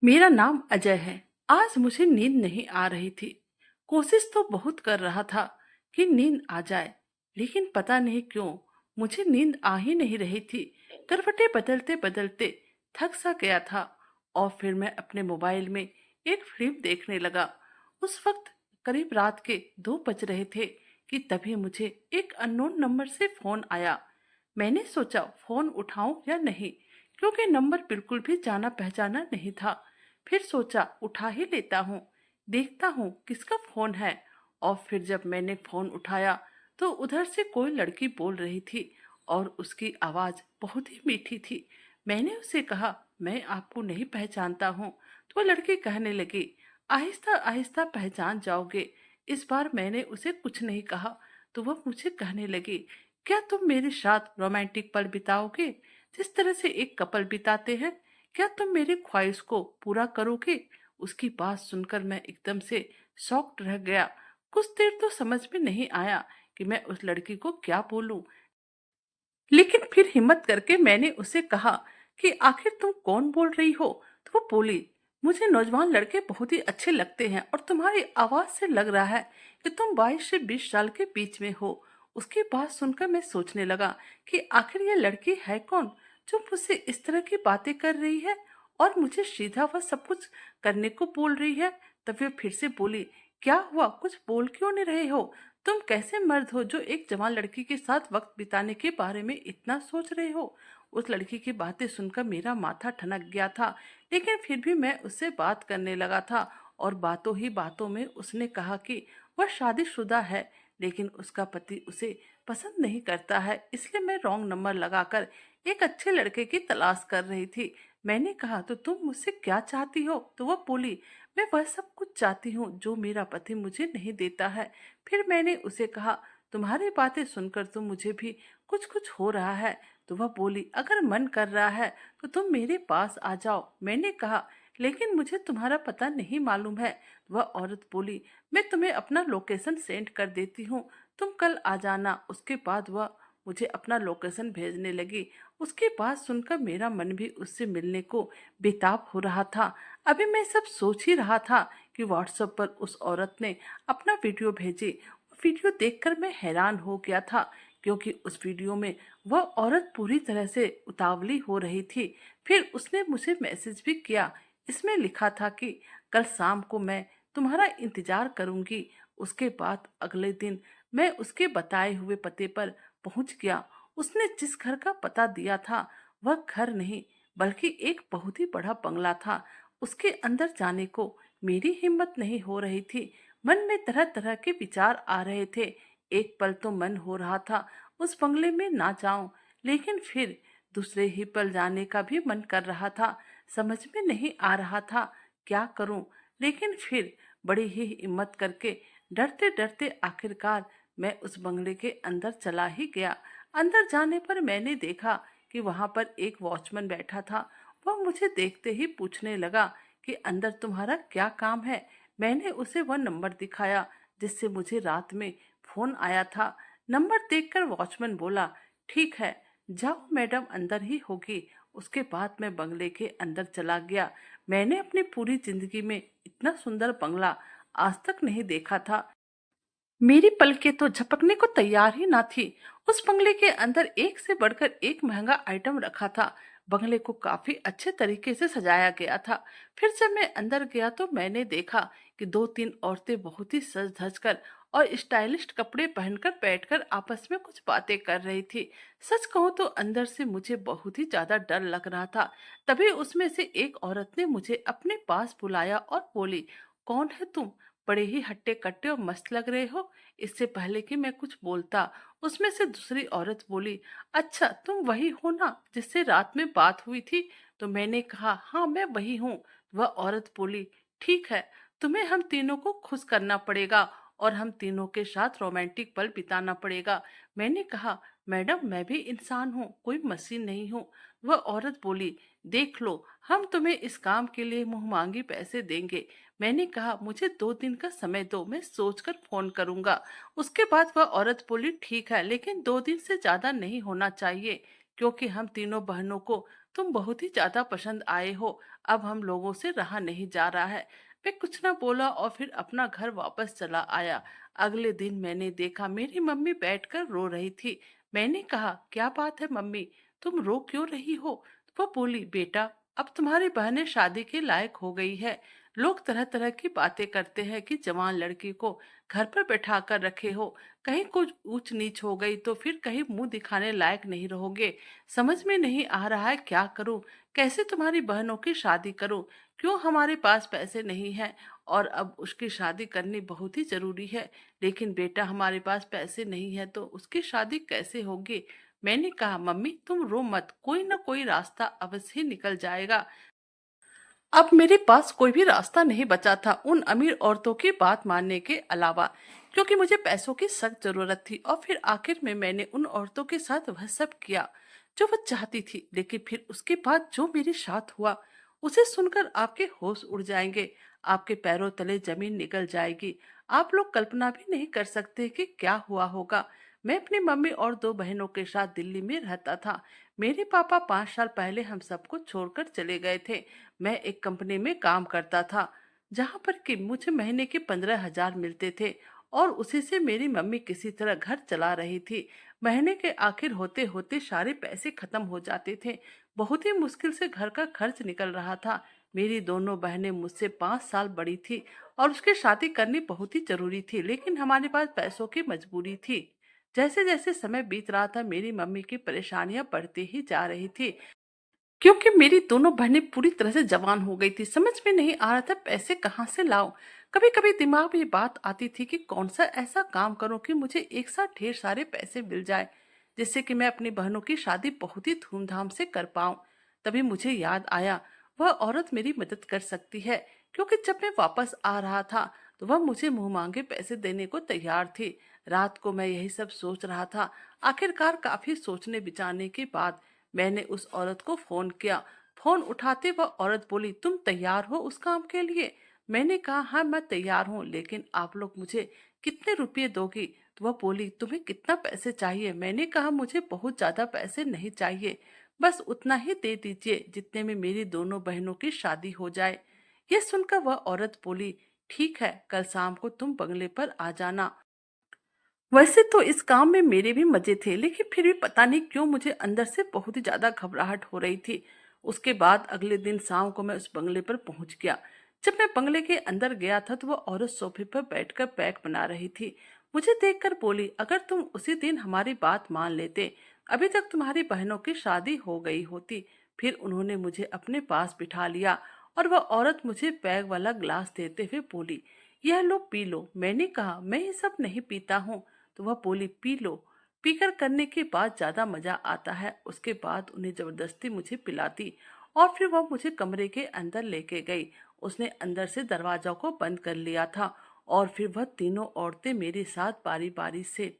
मेरा नाम अजय है। आज मुझे नींद नहीं आ रही थी। कोशिश तो बहुत कर रहा था कि नींद आ जाए, लेकिन पता नहीं क्यों मुझे नींद आ ही नहीं रही थी। करवटें बदलते बदलते थक सा गया था और फिर मैं अपने मोबाइल में एक फिल्म देखने लगा। उस वक्त करीब रात के 2 बज रहे थे कि तभी मुझे एक अननोन नंबर से फोन आया। मैंने सोचा फोन उठाऊं या नहीं, क्योंकि नंबर बिल्कुल भी जाना पहचाना नहीं था। फिर सोचा उठा ही लेता हूँ, देखता हूँ किसका फोन है। और फिर जब मैंने फोन उठाया तो उधर से कोई लड़की बोल रही थी और उसकी आवाज बहुत ही मीठी थी। मैंने उसे कहा, मैं आपको नहीं पहचानता हूँ। तो वह लड़की कहने लगी, आहिस्ता आहिस्ता पहचान जाओगे। इस बार मैंने उसे कुछ नहीं कहा तो वह मुझे कहने लगी, क्या तुम मेरे साथ रोमांटिक पल बिताओगे, जिस तरह से एक कपल बिताते हैं? क्या तुम मेरी ख्वाहिश को पूरा करोगे? उसकी बात सुनकर मैं एकदम से शॉक्ड रह गया। कुछ देर तो समझ में नहीं आया कि मैं उस लड़की को क्या बोलूं, लेकिन फिर हिम्मत करके मैंने उसे कहा कि आखिर तुम कौन बोल रही हो? तो वो बोली, मुझे नौजवान लड़के बहुत ही अच्छे लगते हैं और तुम्हारी आवाज से लग रहा है कि तुम 22 से 20 साल के बीच में हो। उसकी बात सुनकर मैं सोचने लगा कि आखिर ये लड़की है कौन जो मुझसे इस तरह की बातें कर रही है और मुझे सीधा वह सब कुछ करने को बोल रही है। तब वे फिर से बोली, क्या हुआ, कुछ बोल क्यों नहीं रहे हो? तुम कैसे मर्द हो जो एक जवान लड़की के साथ वक्त बिताने के बारे में इतना सोच रहे हो? उस लड़की की बातें सुनकर मेरा माथा ठनक गया था, लेकिन फिर भी मैं उससे बात करने लगा था। और बातों ही बातों में उसने कहा कि वह शादीशुदा है, लेकिन उसका पति उसे पसंद नहीं करता है, इसलिए मैं रॉन्ग नंबर लगाकर एक अच्छे लड़के की तलाश कर रही थी। मैंने कहा, तो तुम मुझसे क्या चाहती हो? तो वह बोली, मैं वह सब कुछ चाहती हूँ जो मेरा पति मुझे नहीं देता है। फिर मैंने उसे कहा, तुम्हारी बातें सुनकर तो मुझे भी कुछ कुछ हो रहा है। तो वह बोली, अगर मन कर रहा है तो तुम मेरे पास आ जाओ। मैंने कहा, लेकिन मुझे तुम्हारा पता नहीं मालूम है। वह औरत बोली, मैं तुम्हें अपना लोकेशन सेंड कर देती हूँ, तुम कल आ जाना। उसके बाद वह मुझे अपना लोकेशन भेजने लगी। उसकी बात सुनकर मेरा मन भी उससे मिलने को बेताब हो रहा था। अभी मैं सब सोच ही रहा था कि व्हाट्सएप पर उस औरत ने अपना वीडियो भेजी। वीडियो देखकर मैं हैरान हो गया था, क्योंकि उस वीडियो में वह औरत पूरी तरह से उतावली हो रही थी। फिर उसने मुझे मैसेज भी किया। इसमें लिखा था कि कल शाम को मैं तुम्हारा इंतजार करूंगी। उसके बाद अगले दिन मैं उसके बताए हुए पते पर पहुंच गया। उसने जिस घर का पता दिया था वह घर नहीं, बल्कि एक बहुत ही बड़ा बंगला था। उसके अंदर जाने को मेरी हिम्मत नहीं हो रही थी। मन में तरह तरह के विचार आ रहे थे। एक पल तो मन हो रहा था उस बंगले में ना जाऊं, लेकिन फिर दूसरे ही पल जाने का भी मन कर रहा था। समझ में नहीं आ रहा था क्या करूं, लेकिन फिर बड़ी ही हिम्मत करके डरते डरते आखिरकार मैं उस बंगले के अंदर चला ही गया। अंदर जाने पर मैंने देखा कि वहां पर एक वॉचमैन बैठा था। वह मुझे देखते ही पूछने लगा कि अंदर तुम्हारा क्या काम है? मैंने उसे वह नंबर दिखाया जिससे मुझे रात में फोन आया था। नंबर देखकर वॉचमैन बोला, ठीक है, जाओ मैडम, अंदर ही होगी। उसके बाद मैं बंगले के अंदर चला गया। मैंने अपनी पूरी जिंदगी में इतना सुंदर बंगला आज तक नहीं देखा था। मेरी पलकें तो झपकने को तैयार ही ना थी। उस बंगले के अंदर एक से बढ़कर एक महंगा आइटम रखा था। बंगले को काफी अच्छे तरीके से सजाया गया था। फिर जब मैं अंदर गया तो मैंने देखा कि 2-3 औरतें बहुत ही सज धज कर और स्टाइलिश कपड़े पहनकर बैठकर आपस में कुछ बातें कर रही थी। सच कहूं तो अंदर से मुझे बहुत ही ज्यादा डर लग रहा था। तभी उसमें से एक औरत ने मुझे अपने पास बुलाया और बोली, कौन है तुम? बड़े ही हट्टे कट्टे और मस्त लग रहे हो। इससे पहले कि मैं कुछ बोलता, उसमें से दूसरी औरत बोली, अच्छा तुम वही हो ना जिससे रात में बात हुई थी? तो मैंने कहा, हाँ मैं वही हूँ। वह औरत बोली, ठीक है, तुम्हें हम तीनों को खुश करना पड़ेगा और हम तीनों के साथ रोमांटिक पल बिताना पड़ेगा। मैंने कहा, मैडम मैं भी इंसान हूँ, कोई मशीन नहीं हूँ। वह औरत बोली, देख लो, हम तुम्हें इस काम के लिए मुंह मांगी पैसे देंगे। मैंने कहा, मुझे 2 दिन का समय दो, मैं सोचकर फोन करूंगा। उसके बाद वह औरत बोली, ठीक है, लेकिन 2 दिन से ज्यादा नहीं होना चाहिए, क्योंकि हम तीनों बहनों को तुम बहुत ही ज्यादा पसंद आए हो, अब हम लोगों से रहा नहीं जा रहा है। मैं कुछ ना बोला और फिर अपना घर वापस चला आया। अगले दिन मैंने देखा मेरी मम्मी बैठकर रो रही थी। मैंने कहा, क्या बात है मम्मी, तुम रो क्यों रही हो? वो बोली, बेटा, अब तुम्हारी बहनें शादी के लायक हो गई है। लोग तरह तरह की बातें करते हैं कि जवान लड़की को घर पर बैठा कर रखे हो, कहीं कुछ ऊंच नीच हो गई तो फिर कहीं मुंह दिखाने लायक नहीं रहोगे। समझ में नहीं आ रहा है क्या करूं, कैसे तुम्हारी बहनों की शादी करूं? क्यों हमारे पास पैसे नहीं हैं और अब उसकी शादी करनी बहुत ही जरूरी है। लेकिन बेटा, हमारे पास पैसे नहीं है तो उसकी शादी कैसे होगी? मैंने कहा, मम्मी तुम रो मत, कोई ना कोई रास्ता अवश्य ही निकल जाएगा। अब मेरे पास कोई भी रास्ता नहीं बचा था उन अमीर औरतों की बात मानने के अलावा, क्योंकि मुझे पैसों की सख्त जरूरत थी। और फिर आखिर में मैंने उन औरतों के साथ वह सब किया जो वह चाहती थी। लेकिन फिर उसके बाद जो मेरे साथ हुआ, उसे सुनकर आपके होश उड़ जाएंगे, आपके पैरों तले जमीन निकल जाएगी। आप लोग कल्पना भी नहीं कर सकते कि क्या हुआ होगा। मैं अपनी मम्मी और दो बहनों के साथ दिल्ली में रहता था। मेरे पापा 5 साल पहले हम सबको छोड़कर चले गए थे। मैं एक कंपनी में काम करता था जहां पर कि मुझे महीने के 15,000 मिलते थे और उसी से मेरी मम्मी किसी तरह घर चला रही थी। महीने के आखिर होते होते सारे पैसे खत्म हो जाते थे। बहुत ही मुश्किल से घर का खर्च निकल रहा था। मेरी दोनों बहनें मुझसे 5 साल बड़ी थी और उसकी शादी करनी बहुत ही जरूरी थी, लेकिन हमारे पास पैसों की मजबूरी थी। जैसे जैसे समय बीत रहा था मेरी मम्मी की परेशानियां बढ़ती ही जा रही थी, क्योंकि मेरी दोनों बहनें पूरी तरह से जवान हो गई थी। समझ में नहीं आ रहा था पैसे कहाँ से लाऊं। कभी कभी दिमाग में ये बात आती थी कि कौन सा ऐसा काम करूं कि मुझे एक साथ ढेर सारे पैसे मिल जाए, जिससे कि मैं अपनी बहनों की शादी बहुत ही धूमधाम से कर पाऊं। तभी मुझे याद आया, वह औरत मेरी मदद कर सकती है, क्योंकि जब मैं वापस आ रहा था तो वह मुझे मुंह मांगे पैसे देने को तैयार थी। रात को मैं यही सब सोच रहा था। आखिरकार काफी सोचने विचारने के बाद मैंने उस औरत को फोन किया। फोन उठाते वह औरत बोली, तुम तैयार हो उस काम के लिए? मैंने कहा, हाँ मैं तैयार हूँ, लेकिन आप लोग मुझे कितने रुपए दोगी? तो वह बोली, तुम्हें कितना पैसे चाहिए? मैंने कहा, मुझे बहुत ज्यादा पैसे नहीं चाहिए, बस उतना ही दे दीजिए जितने में मेरी दोनों बहनों की शादी हो जाए। यह सुनकर वह औरत बोली, ठीक है, कल शाम को तुम बंगले पर आ जाना। वैसे तो इस काम में मेरे भी मजे थे, लेकिन फिर भी पता नहीं क्यों मुझे अंदर से बहुत ही ज्यादा घबराहट हो रही थी। उसके बाद अगले दिन शाम को मैं उस बंगले पर पहुंच गया। जब मैं बंगले के अंदर गया था तो वह औरत सोफे पर बैठकर पैक बना रही थी। मुझे देखकर बोली, अगर तुम उसी दिन हमारी बात मान लेते, अभी तक तुम्हारी बहनों की शादी हो गई होती। फिर उन्होंने मुझे अपने पास बिठा लिया और वह औरत मुझे पैक वाला ग्लास देते हुए बोली, यह लो पी लो। मैंने कहा, मैं ये सब नहीं पीता हूँ। तो वह बोली, पी लो, पीकर करने के बाद ज्यादा मजा आता है। उसके बाद उन्हें जबरदस्ती मुझे पिला दी और फिर वह मुझे कमरे के अंदर लेके गई। उसने अंदर से दरवाजा को बंद कर लिया था और फिर वह तीनों औरतें मेरे साथ बारी बारी से,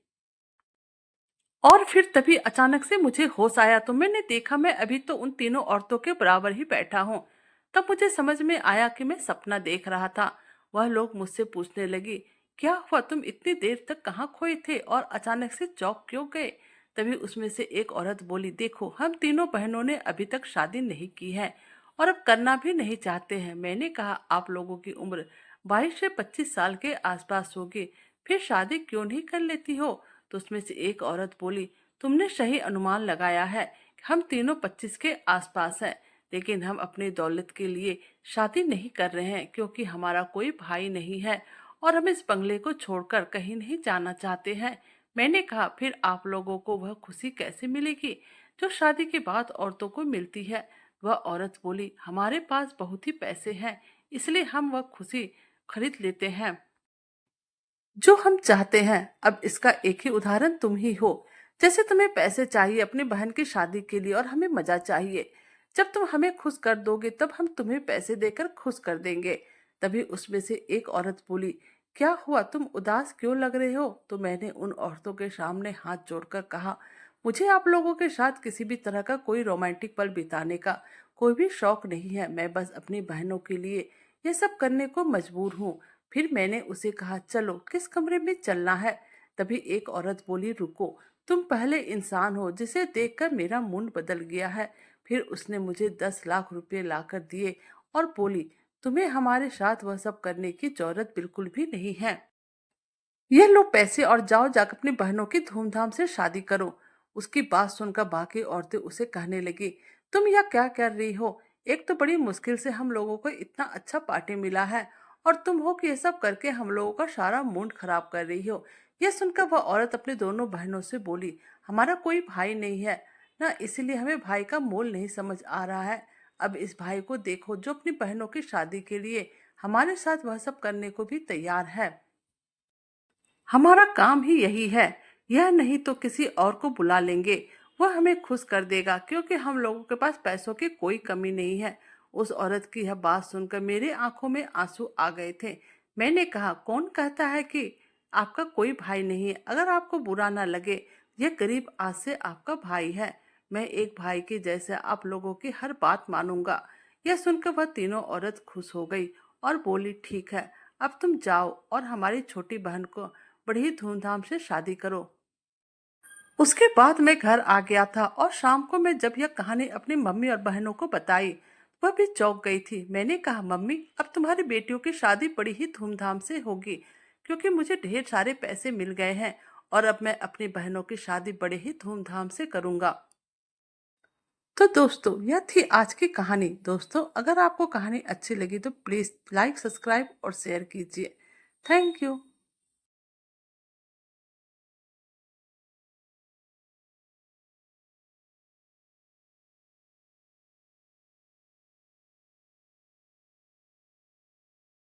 और फिर तभी अचानक से मुझे होश आया तो मैंने देखा मैं अभी तो उन तीनों औरतों के बराबर ही बैठा हूँ। तब मुझे समझ में आया कि मैं सपना देख रहा था। वह लोग मुझसे पूछने लगी, क्या हुआ, तुम इतनी देर तक कहाँ खोए थे और अचानक से चौंक क्यों गए? तभी उसमें से एक औरत बोली, देखो, हम तीनों बहनों ने अभी तक शादी नहीं की है और अब करना भी नहीं चाहते हैं। मैंने कहा, आप लोगों की उम्र 22 से 25 साल के आसपास होगी, फिर शादी क्यों नहीं कर लेती हो? तो उसमें से एक औरत बोली, तुमने सही अनुमान लगाया है, हम तीनों 25 के आसपास हैं, लेकिन हम अपनी दौलत के लिए शादी नहीं कर रहे हैं, क्योंकि हमारा कोई भाई नहीं है और हम इस बंगले को छोड़कर कहीं नहीं जाना चाहते हैं। मैंने कहा, फिर आप लोगों को वह खुशी कैसे मिलेगी जो शादी के बाद औरतों को मिलती है? वह औरत बोली, हमारे पास बहुत ही पैसे हैं, इसलिए हम वह खुशी खरीद लेते हैं जो हम चाहते हैं। अब इसका एक ही उदाहरण तुम ही हो। जैसे तुम्हें पैसे चाहिए अपनी बहन की शादी के लिए और हमें मजा चाहिए। जब तुम हमें खुश कर दोगे तब हम तुम्हें पैसे देकर खुश कर देंगे। तभी उसमें से एक औरत बोली, क्या हुआ, तुम उदास क्यों लग रहे हो? तो मैंने उन औरतों के सामने हाथ जोड़कर कहा, मुझे आप लोगों के साथ किसी भी तरह का कोई रोमांटिक पल बिताने का कोई भी शौक नहीं है। मैं बस अपनी बहनों के लिए ये सब करने को मजबूर हूँ। फिर मैंने उसे कहा, चलो किस कमरे में चलना है? तभी एक औरत बोली, रुको, तुम पहले इंसान हो जिसे देखकर मेरा मूड बदल गया है। फिर उसने मुझे 10 लाख रुपए लाकर दिए और बोली, तुम्हें हमारे साथ वह सब करने की जरूरत बिल्कुल भी नहीं है। ये लो पैसे और जाओ जाकर अपनी बहनों की धूमधाम से शादी करो। उसकी बात सुनकर बाकी औरतें उसे कहने लगी, तुम यह क्या कर रही हो? एक तो बड़ी मुश्किल से हम लोगों को इतना अच्छा पार्टी मिला है और तुम हो कि ये सब करके हम लोगों का सारा मूड खराब कर रही हो। यह सुनकर वह औरत अपनी दोनों बहनों से बोली, हमारा कोई भाई नहीं है ना, इसीलिए हमें भाई का मोल नहीं समझ आ रहा है। अब इस भाई को देखो जो अपनी बहनों की शादी के लिए हमारे साथ वह सब करने को भी तैयार है। हमारा काम ही यही है, यह नहीं तो किसी और को बुला लेंगे, वह हमें खुश कर देगा क्योंकि हम लोगों के पास पैसों की कोई कमी नहीं है। उस औरत की यह बात सुनकर मेरे आंखों में आंसू आ गए थे। मैंने कहा, कौन कहता है कि आपका कोई भाई नहीं है? अगर आपको बुरा ना लगे, यह गरीब आज से आपका भाई है। मैं एक भाई के जैसे आप लोगों की हर बात मानूंगा। यह सुनकर वह तीनों औरत खुश हो गई और बोली, ठीक है, अब तुम जाओ और हमारी छोटी बहन को बड़ी ही धूमधाम से शादी करो। उसके बाद मैं घर आ गया था और शाम को मैं जब यह कहानी अपनी मम्मी और बहनों को बताई, वह भी चौंक गई थी। मैंने कहा, मम्मी अब तुम्हारी बेटियों की शादी बड़ी ही धूमधाम से होगी क्योंकि मुझे ढेर सारे पैसे मिल गए हैं और अब मैं अपनी बहनों की शादी बड़े ही धूमधाम से करूंगा। तो दोस्तों, यह थी आज की कहानी। दोस्तों, अगर आपको कहानी अच्छी लगी तो प्लीज लाइक, सब्सक्राइब और शेयर कीजिए। Thank you.